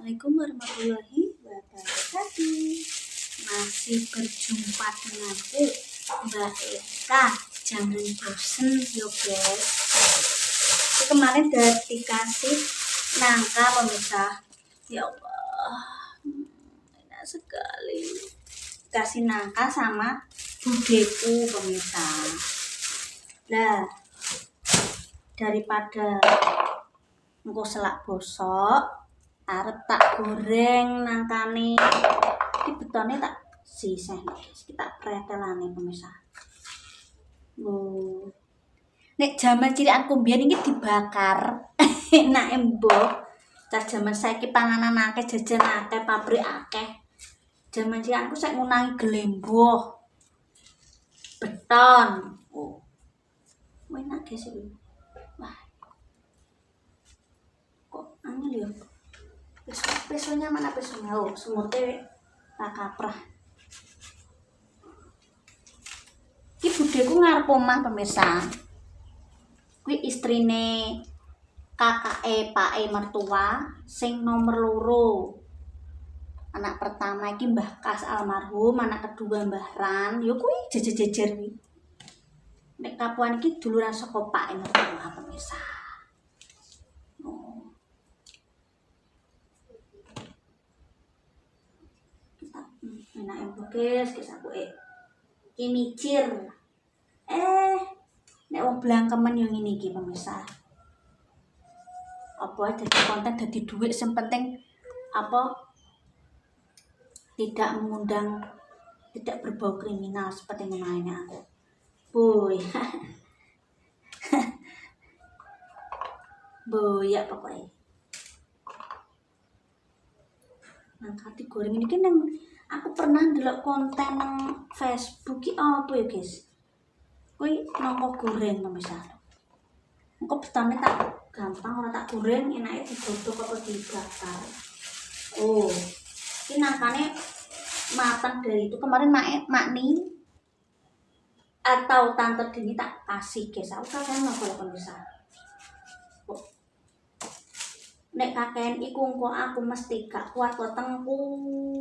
Assalamualaikum warahmatullahi wabarakatuh. Masih berjumpa denganku Mbak Eka. Jangan bosen yo guys. Kemarin udah dikasih nangka pemirsa. Ya Allah, enak sekali. Kasih nangka sama budeku pemirsa. Nah, daripada engko selak bosok, arep tak goreng nangkane. Iki betone tak sisih guys. Kita pretelane pemirsa. Nek jaman cilikanku mbiyen iki dibakar. Enak mbok. Cah jaman saiki panganan akeh, jajan akeh, pabrik akeh. Jaman cilikanku sek ngunangi gelemboh. Beton. Oh. Enak guys iki. Wah. Kok angel ya? Pesonya mana pesonya? Oh, semutnya tak kaprah. Iki budeku ngarep omah pemirsa. Kuwi istrine kakake pake mertua sing nomor loro. Anak pertama iki Mbah Kas almarhum, anak kedua Mbah Ran. Yo kuwi jejer-jejer kuwi. Nek kapuan iki duluran saka pake mertua pemirsa. Enak yang guys, aku iki micir. Nek wong blangkemen yo ngene iki pemirsa. Apa dadi konten dadi duit sing penting apa tidak mengundang, tidak berbau kriminal seperti namanya aku. Boy. Boy ya pokoknya. Nangka digoreng ini kan aku pernah ndelok konten nang Facebook ki apa ya guys? Kuwi nangka goreng pemirsa. Engko betone tak gampang ora tak goreng, enake digodhog apa dibakar. Oh, ini nangkane matang dari itu kemarin makni atau tante Dini tak kasih guys. Aku kakek ngobrol pemirsa. Nek kakek iku engko aku mesti gak kuat wetengku.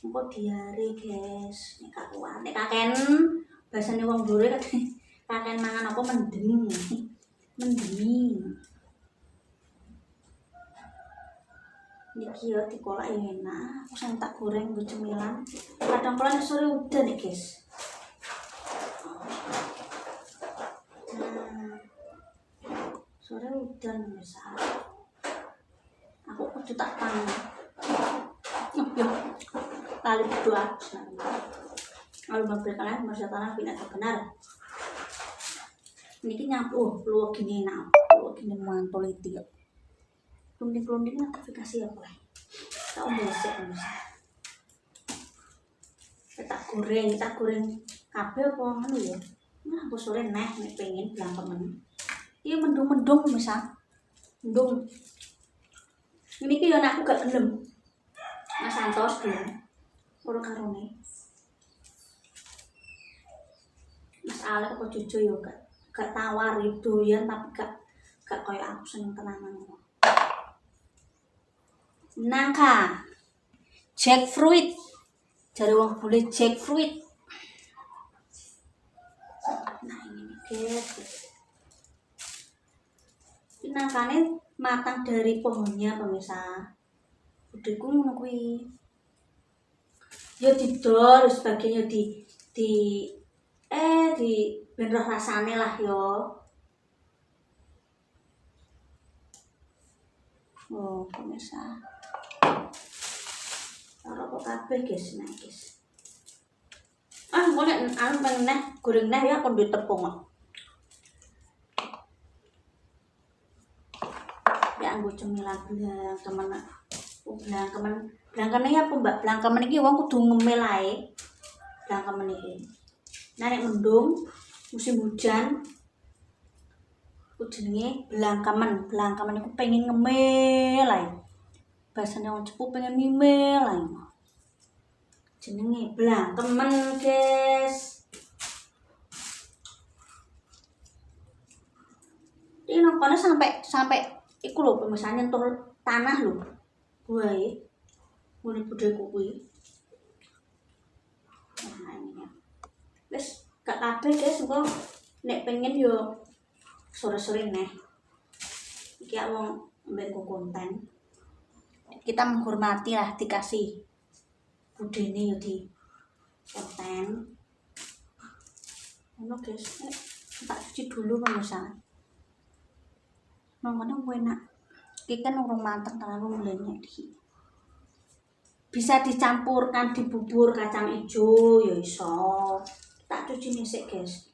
Engko diare guys. Nek gak kuat. Nek kakek basane wong Blore kakek mangan apa mending. Mending. Niki yo dikolak enak. Aku sing tak goreng nggo cemilan. Kadang kala sore udan nih guys. Sore udan misal. Aku kudu tak tangan. Yo. Kali berdoa. Allah berkalah masa tanah bina benar. Niki nyapu lu gini enak. Lu gini mantul itu. Klunding-klunding notifikasi apa lah. Tak besek pemirsa. Tak goreng kabeh apa ngono ya. Nah, aku sore nek pengen blangkemen. Iya mendung-mendung pemirsa. Mendung. Ini ki yo anakku gak gelem. Mas Santos gelem. Ora karone. Mas Alek apa Jojo yo gak tawar doyan tapi gak koyo aku seneng tenanan. Nangka jackfruit jare wong bule jackfruit. Nah ini guys. Ini nangkane matang dari pohonnya pemirsa. Budeku ngono kuwi. Yo didol sebagainya di ben roh rasane lah yo. Oh, pemirsa. Ora kok kabeh guys, nah guys. Engko nek anu pengen goreng neh ya kon duwe tepung kok. Ya nggo cemilan temen. Blangkemen ya apa Mbak? Blangkemen iki wong kudu ngemil ae. Blangkemen iki. Nah nek mendung musim hujan ku jenenge blangkemen. Blangkemen iku pengen ngemil ae. Basane wong Cepu pengen mimil ae. Jenenge blangkemen guys. Ini nangkone sampai iku lho pemirsa nyentuh tanah lho. wae ngene budheku kuwi. Nah ini ya. Wis gak kabeh guys, engko nek pengen yo sore-sore neh. Iki wong mbengku konten. Kita menghormati lah, dikasih budene yo di konten. Ngono guys, tak cuci dulu pemirsa. Ngono enak. Iki kan urung mateng terlalu melenyek iki. Bisa dicampurkan di bubur kacang ijo ya iso. Tak cuci nisik guys.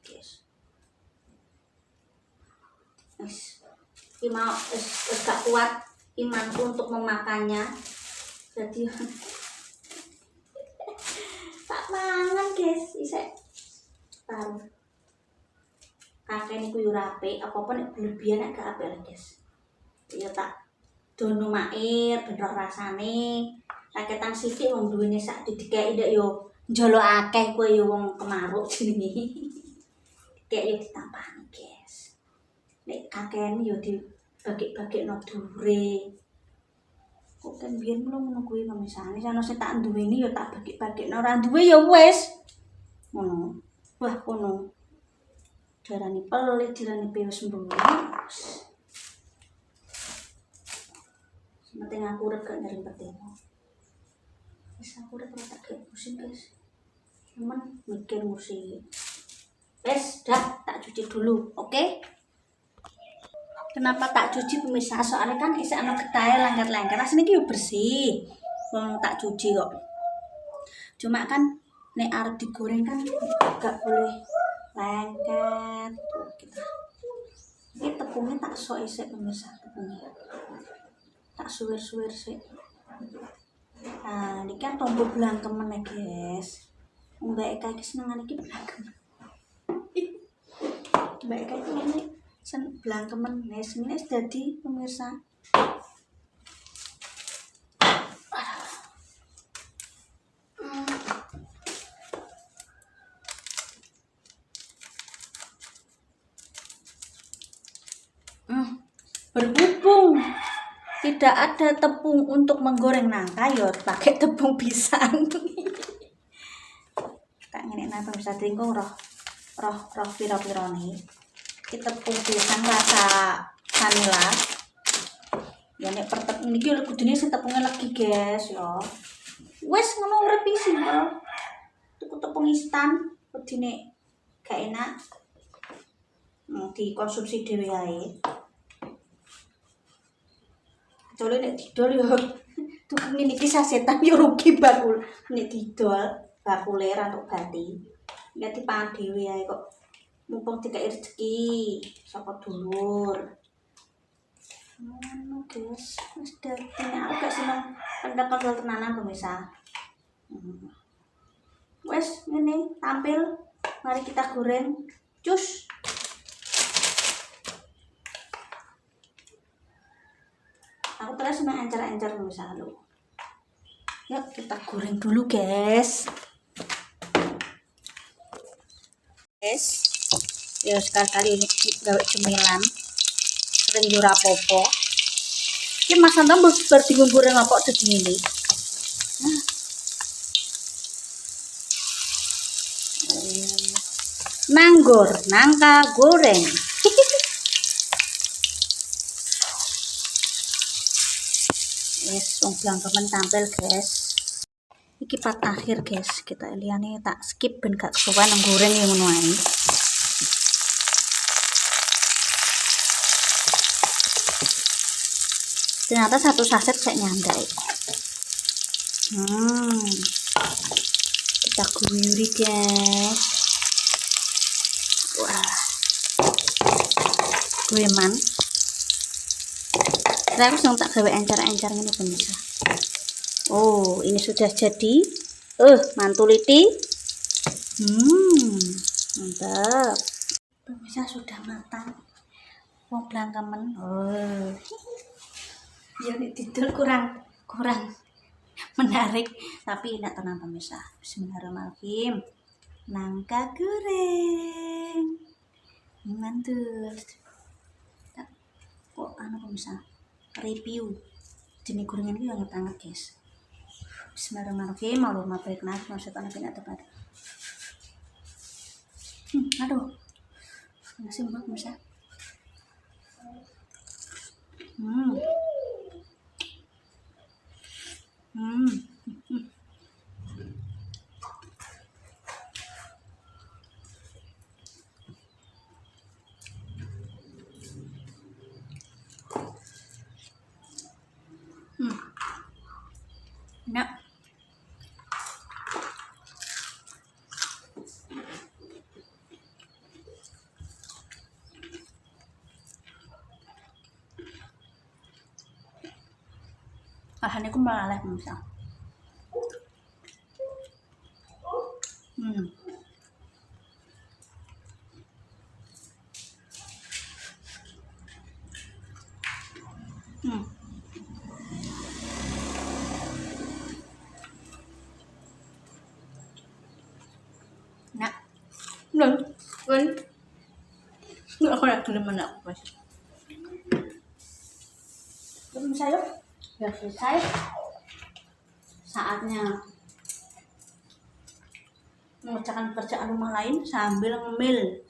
Ini mau gak kuat imanku untuk memakannya, jadi tak mangan guys. Isek taruh kakek niku yo rapi, apa-apa nek berlebihan nek gak apik guys. Ya tak dono mair ben roh rasane. Raketan sithik wong duwene sak didikeki ndak yo njolo akeh kowe yo wong kemaruk jenenge. Dikek yo ditampani guys. Nek kakean yo dibagi-bagikno dhuwure. Kok kan biyen ngono kuwi pemisane ana sing tak duweni yo tak bagi-bagikno, ora duwe yo wis. Ngono. Wah, ngono. Darani pelit, dirani wis mburi. Penting aku urip gak nyari petemu. Wis aku urip ora tak pusing guys. Cuman mikir musik. Wes, dah tak cuci dulu, oke? Kenapa tak cuci pemirsa? Soalnya kan isih ana getahe lengket-lengket. Asline iki yo bersih. Wong tak cuci kok. Cuma kan nek arep digoreng kan gak boleh lengket. Tuh, kita. Ini tepungnya tak sok isik pemirsa, tepungnya. Tak suwir-suwir sih. Nah, ini kan tombol blangkemen ya guys. Mbak Eka iki senengane iki blangkemen. Mbak Eka itu ini blangkemen. Nes ini dadi pemirsa. Berhubung tidak ada tepung untuk menggoreng nangka, yo pakai tepung pisang. Tak ngene nang bisa dringkung roh pira-pira nih. Kita tepung pisang rasa vanila. Ya nek pertepung niki lho kudune sing tepungnya legi, guys, yo. Wes ngono urip iki simpel. Tuku tepung instan kudune gak enak. Dikonsumsi dhewe ae. Kecuali nek didol yo tuku niki sasetan yo rugi bakul. Nek didol bakule ra entuk ganti. Ya dipangan dhewe ae kok. Mumpung dikai rezeki saka dulur. Ngono guys, wis dadi aku gak seneng pendek-pendek tenanan pemirsa. Wes ngene tampil, mari kita goreng. Cus. Aku terus seneng encer-encer pemirsa lho. Yuk kita goreng dulu guys. Guys, ya sekali-kali ini gawe cemilan. Sering yo rapopo. Iki Mas Antam bar bingung goreng apa dadi ngene. Nanggor, nangka goreng. Yes, wong blangkemen tampil guys. Iki part akhir guys, kita liyane tak skip ben gak kesuwen nang goreng yang ngono ae. Ternyata satu saset saya nyandai. Kita guyuri guys. Wah, gueman. Terus yang tak gawe encer-encer ini pemirsa. Oh, ini sudah jadi. Mantuliti. Mantap. Pemirsa sudah matang. Wong blangkemen. Ya didol kurang menarik, tapi tidak tenang pemirsa. Bismillahirrahmanirrahim. Nangka goreng. Mantul. Kok pemirsa? Review. jenis gorengan itu anget-anget guys. Bismillahirrahmanirrahim. Malu mabrik nas maksudnya tidak tepat. Aduh, masih banget bisa. Enak. Ini aku malah misal. Nak, belum, nggak aku nak gelem anak mas. Belum saya, ya selesai. Saatnya mengerjakan pekerjaan rumah lain sambil ngemil.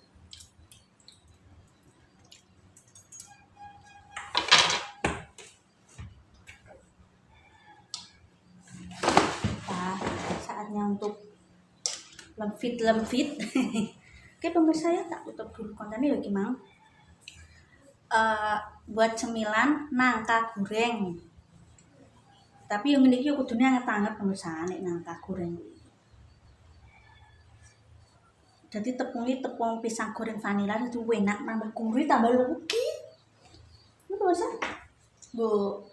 Nah, saatnya untuk lemfit. Oke pemirsa ya, tak tutup dulu kontennya ya gimana. Buat cemilan nangka goreng. Tapi yang ini aku kudune anget-anget pemirsa nek nangka goreng. Jadi tepung pisang goreng vanila itu enak, nambah gurih tambah legi. Itu pemirsa. Bu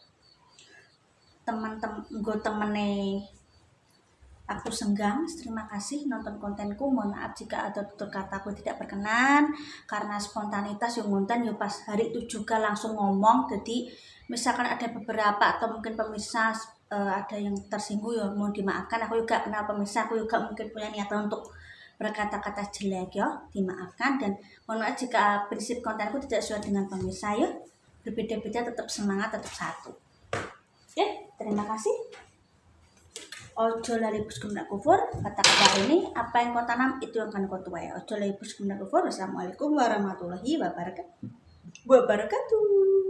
temene aku senggang. Terima kasih nonton kontenku. Mohon maaf jika ada tutur kataku tidak berkenan karena spontanitas yang ngonten ya pas hari itu juga langsung ngomong. Jadi misalkan ada beberapa atau mungkin pemirsa ada yang tersinggung ya mohon dimaafkan. Aku juga kenal pemirsa, aku juga mungkin punya niatan untuk berkata-kata jelek ya, dimaafkan. Dan mohon maaf jika prinsip kontenku tidak sesuai dengan pemirsa ya. Berbeda-beda tetap semangat, tetap satu. Ya, terima kasih. Ojo lali bus kemudak kufur. Kata-kata ini, apa yang kau tanam itu yang akan kau tuai. Ojo lali bus kemudak kufur. Wassalamualaikum warahmatullahi wabarakatuh.